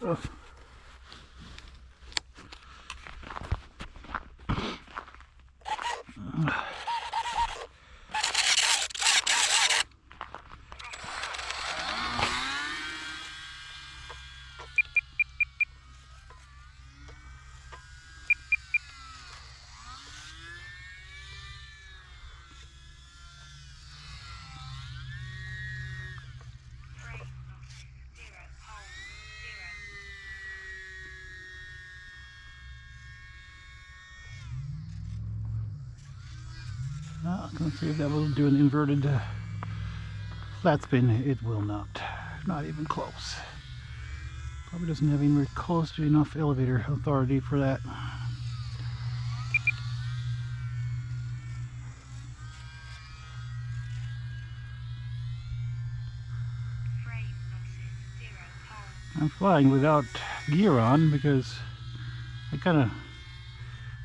Ugh. I'm going to see if that will do an inverted flat spin. It will not. Not even close. Probably doesn't have anywhere close to enough elevator authority for that. I'm flying without gear on because I kind of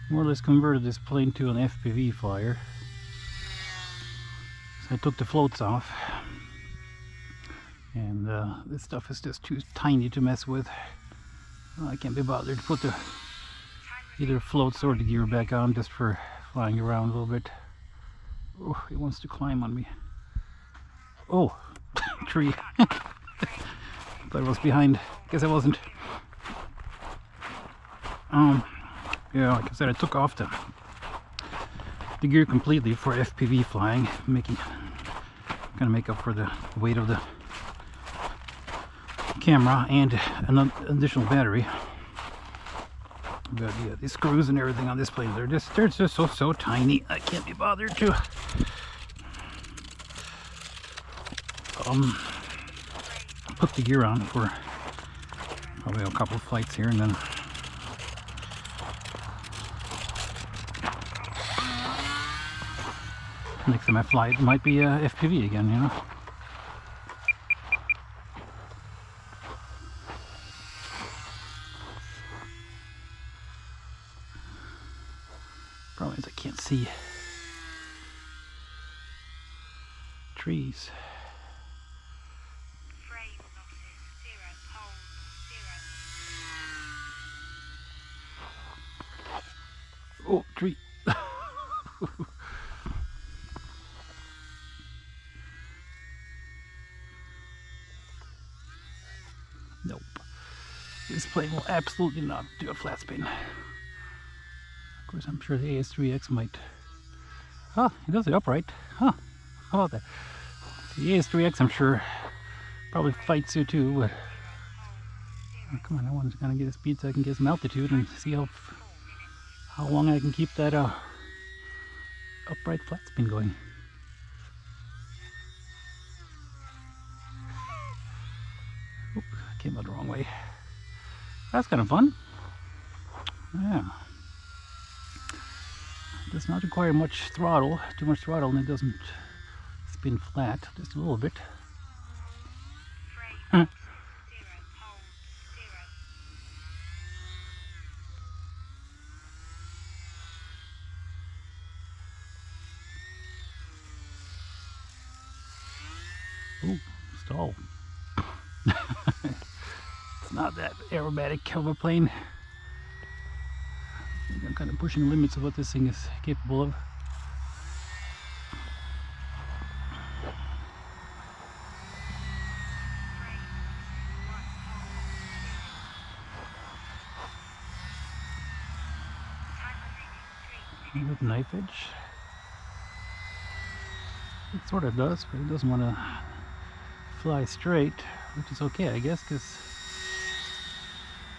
more or less converted this plane to an FPV flyer. So I took the floats off, and this stuff is just too tiny to mess with. I can't be bothered to put the either floats or the gear back on just for flying around a little bit. Oh, it wants to climb on me. Oh, tree. Thought it was behind. Guess I wasn't. Yeah, like I said, I took off the gear completely for FPV flying, gonna make up for the weight of the camera and an additional battery. But yeah, these screws and everything on this plane, they're just so tiny. I can't be bothered to put the gear on for probably a couple of flights here, and then next time I fly it might be FPV again, you know. Problem is I can't see trees. Oh, tree. Nope. This plane will absolutely not do a flat spin. Of course, I'm sure the AS3X might. Oh, it does it upright. Huh. How about that? The AS3X, I'm sure, probably fights you too, but oh, come on, I want to kind of get a speed so I can get some altitude and see how long I can keep that upright flat spin going. Oop, came out the wrong way. That's kind of fun. Yeah. Does not require much throttle, too much throttle, and it doesn't spin flat, just a little bit. Ooh, stall. It's not that aerobatic of a plane. I'm kind of pushing the limits of what this thing is capable of. With knife edge. It sort of does, but it doesn't want to fly straight, which is okay, I guess, because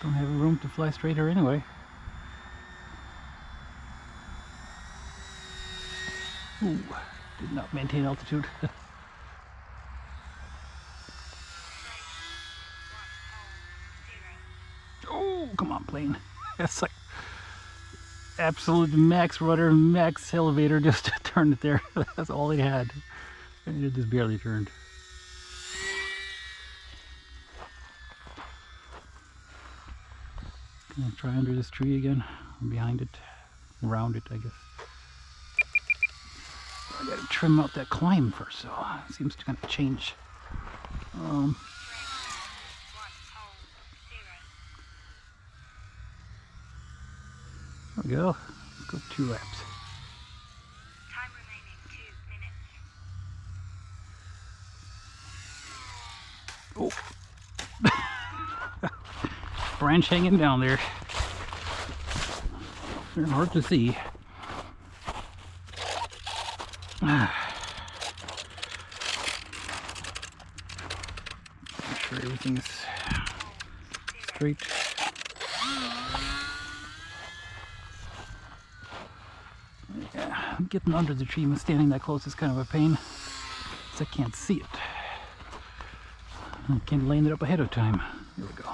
don't have room to fly straighter anyway. Ooh, did not maintain altitude. Oh, come on, plane. That's like absolute max rudder, max elevator, just turned it there. That's all it had. And it just barely turned. Gonna try under this tree again, or behind it, around it, I guess. I gotta trim out that climb first, so it seems to kind of change. we go. Let's go 2 laps. Time remaining 2 minutes. Oh. Branch hanging down there. They're hard to see. Make sure everything's straight. Yeah, getting under the tree and standing that close is kind of a pain, because I can't see it. I can't line it up ahead of time. There we go.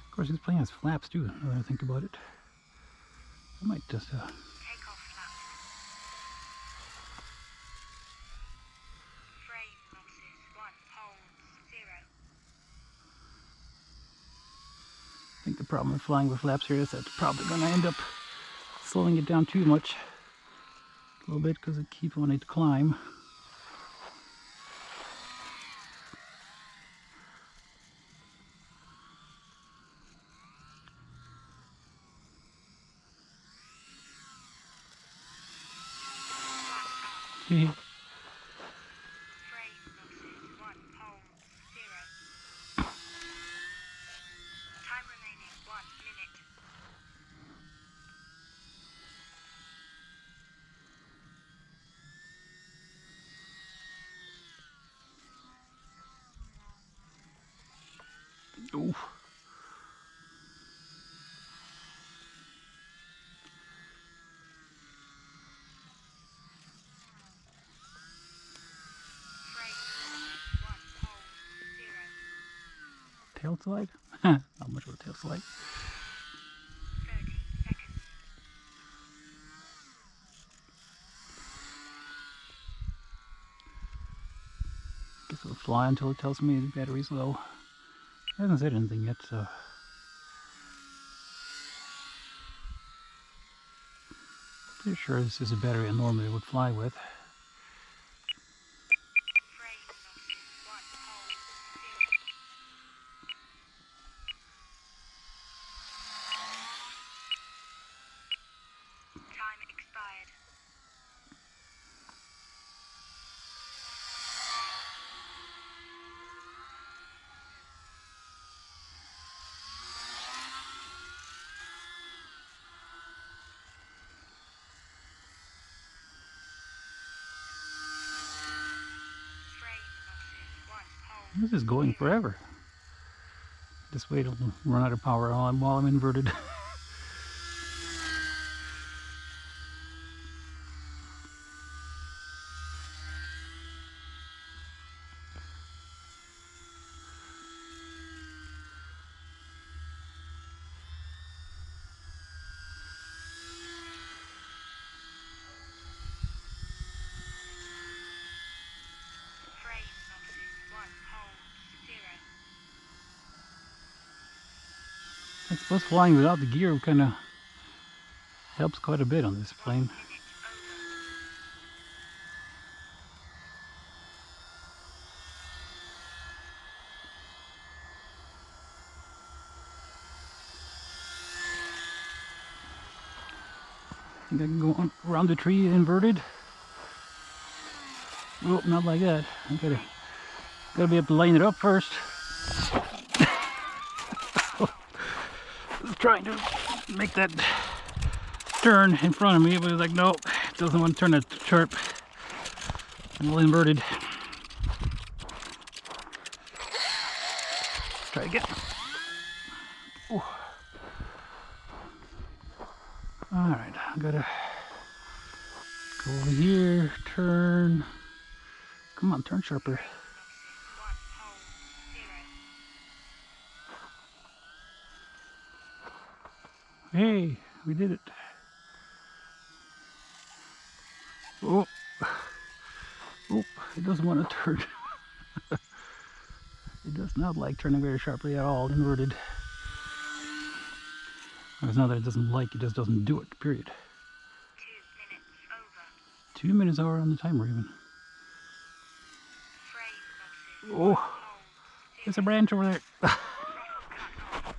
Of course, this plane has flaps too, now that I think about it. I might just Take off flaps. Frame losses 1, holds 0. I think the problem with flying with flaps here is that's probably going to end up slowing it down too much. A little bit, because it keeps wanting to climb. Frame losses 1, holds 0. Time remaining 1 minute. Ooh. Tail slide? Not much of a tail slide. 30 seconds. Guess it'll fly until it tells me the battery's low. It hasn't said anything yet, so. Pretty sure this is a battery I normally would fly with. Frame losses 1, holds 0. Time expired. Frame losses 1, holds This is going forever. Just wait till I run out of power while I'm inverted. Frame losses 1, holds 0. I suppose flying without the gear kind of helps quite a bit on this plane. Minute over. I think I can go around the tree inverted. Oh, not like that. I gotta be able to line it up first. I was trying to make that turn in front of me, but it was like, no, it doesn't want to turn that sharp. I'm a little inverted. Try again. Ooh. Alright, I gotta go over here, turn. Come on, turn sharper. Losses 1, holds 0. Hey, we did it. Oh, oh, it doesn't want to turn. It does not like turning very sharply at all, inverted. It's not that it doesn't like, it just doesn't do it, period. 2 minutes over. 2 minutes over on the timer even. Frame losses 1, Oh, holds 0. there's a branch over there. Throttle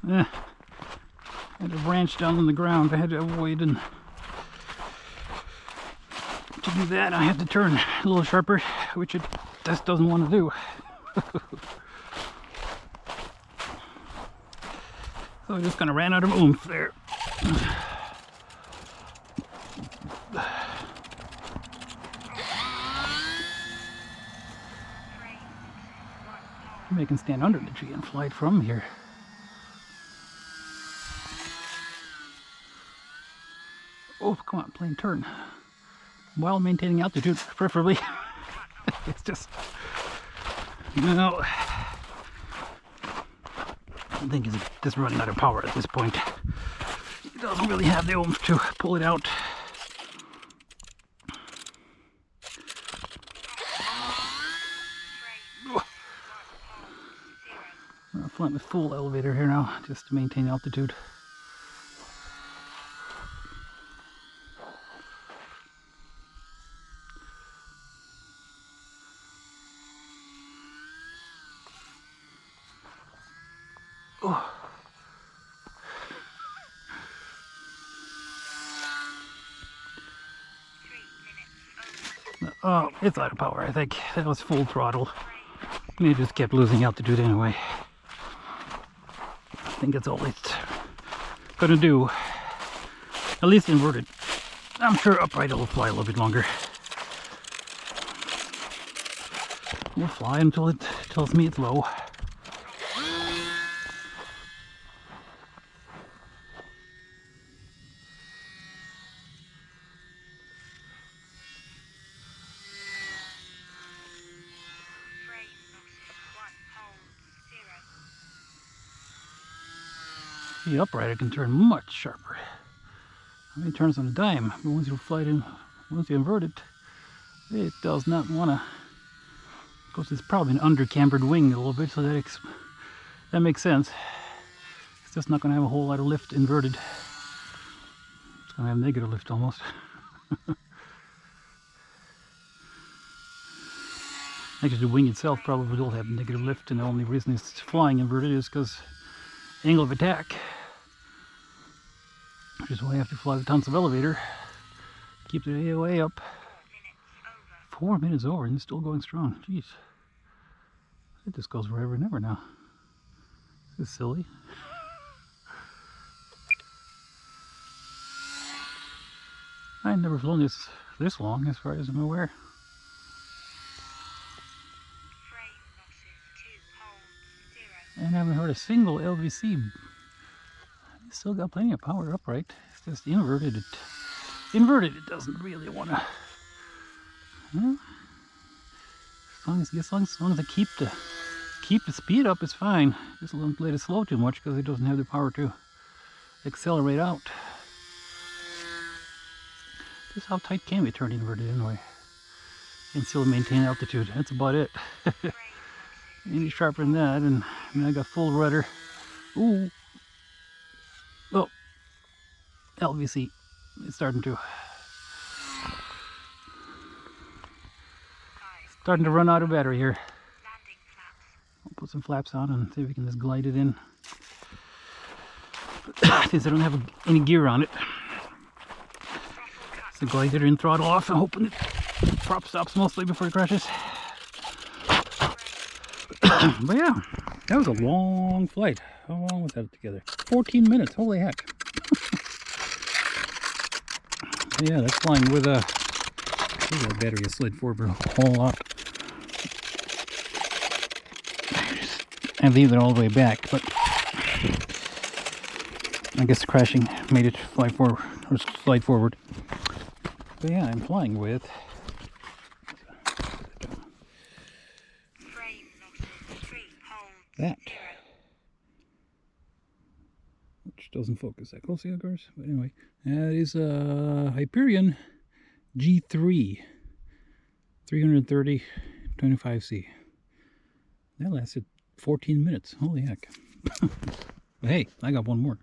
cut off. I had a branch down on the ground I had to avoid, and to do that I had to turn a little sharper, which it just doesn't want to do. So I just kind of ran out of oomph there. Maybe I can stand under the tree and fly it from here. Oh, come on, plane, turn. While maintaining altitude, preferably. It's just, no. I think he's just running out of power at this point. He doesn't really have the oomph to pull it out. I'm flying with full elevator here now, just to maintain altitude. Oh. Oh, it's out of power, I think. That was full throttle. And it just kept losing altitude anyway. I think that's all it's gonna do. At least inverted. I'm sure upright it'll fly a little bit longer. We'll fly until it tells me it's low. The upright I can turn much sharper. I mean, it turns on a dime, but once you fly it in, once you invert it, it does not want to. Of course, it's probably an under-cambered wing a little bit, so that makes sense. It's just not going to have a whole lot of lift inverted. It's going to have negative lift almost. Actually, the wing itself probably will have negative lift, and the only reason it's flying inverted is because angle of attack, which is why I have to fly with tons of elevator. Keep the AOA up. 4 minutes over and it's still going strong. Jeez. It just goes forever and ever now. This is silly. I've never flown this long as far as I'm aware. And I haven't heard a single LVC. It's still got plenty of power upright. It's just inverted. It doesn't really want to. Well, as long as I keep the speed up, it's fine. Just don't let it slow too much because it doesn't have the power to accelerate out. Just how tight can we turn inverted anyway? And still maintain altitude. That's about it. Any sharper than that, and I mean, I got full rudder. Ooh. Oh. LVC. It's starting to run out of battery here. I'll put some flaps on and see if we can just glide it in. Since I don't have any gear on it. So glide it in, throttle off, and hoping it prop stops mostly before it crashes. But yeah, that was a long flight. How long was that together? 14 minutes, holy heck. Yeah, that's flying with a... That battery has slid forward a whole lot. I leave it all the way back, but I guess the crashing made it fly forward, or slide forward. But yeah, I'm flying with that, which doesn't focus that closely, of course. But anyway, that is a Hyperion G3 330 25C. That lasted 14 minutes. Holy heck. But hey, I got one more.